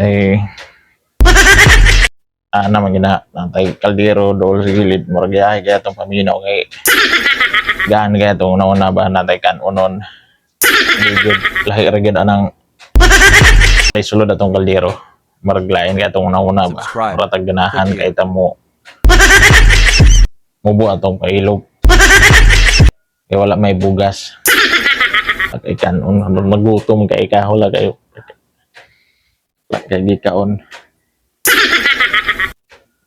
Eh, naman gina natay kaldero dool sa gilid murag yahay kaya itong paminaw kay gaan kaya itong una-una ba natay kanunon good lahi ragid anang ay sulod atong kaldero murag lain kaya itong una-una ba maratag ganahan kay tamo mubo atong pailog kay wala may bugas at kay kanon magutom kay kahula kayo kay gikaon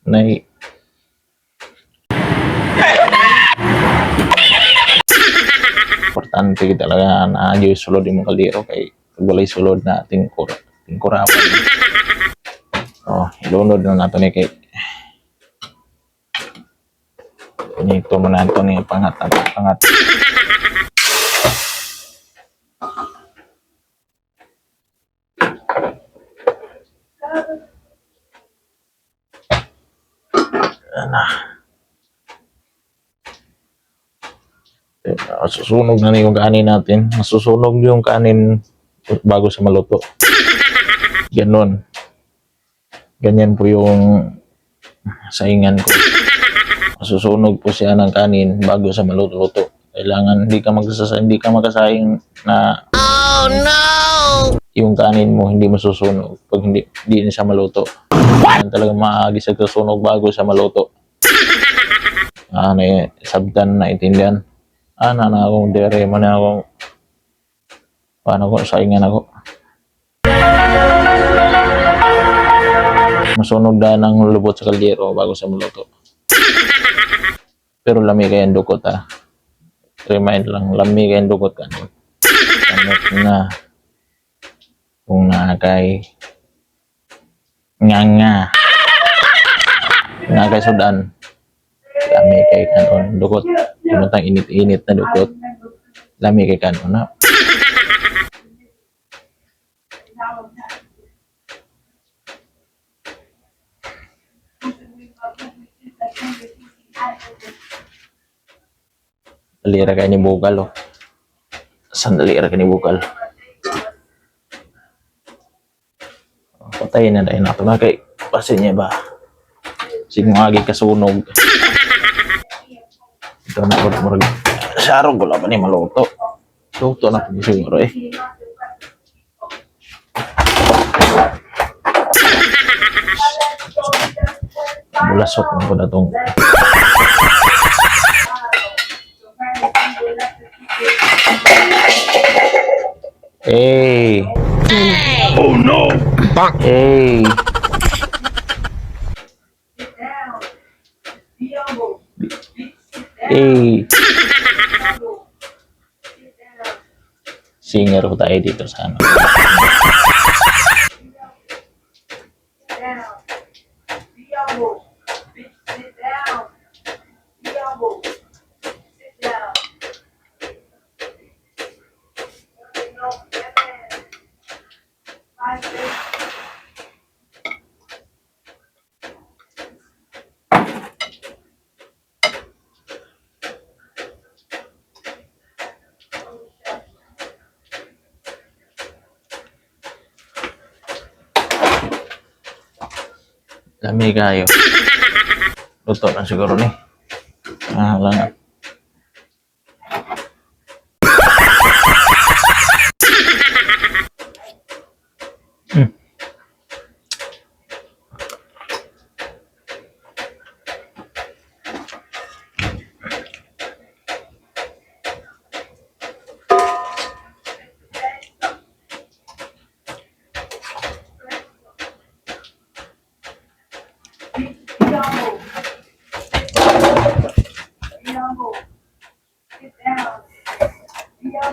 nay importante talaga na yung sulod yung kaldero kay pag walay sulod na tingkurawan ilunod na nato ni kay ito mo na ito ni pangat susunog na yung kanin natin. Masusunog yung kanin bago sa maluto. Ganon. Ganyan po yung saingan ko. Masusunog po siya ng kanin bago sa maluto. Kailangan hindi ka magkasayang na yung kanin mo hindi masusunog pag hindi na siya maluto. Kailangan talaga maagis sa sunog bago sa maluto. Sabdan na itindihan. Na akong dere man akong paano ko saingan ako. Masunog na ng lubot sa kaldero bago sa maluto. Pero lami kayang dukot Remind lang, lami kayang dukot ka. Kamot na kung nakay nga kay sudan. Lami kay kanon dukot. Kumutang init-init na dukot. Lami kay kanon na. Dalira kayo ni bukal Sandali ra kayo ni bukal. Patayin na dahil nato na kay pasin niya ba. Sigmagi kasunog. Ito na po murag. Sarong ko lang pa ni maluto. Luto na po siguro Bulasok na po na itong oh no! Singer ko tayo dito sa ano. Lami kayo. Luto na siguro ni. Lang.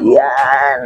Yan.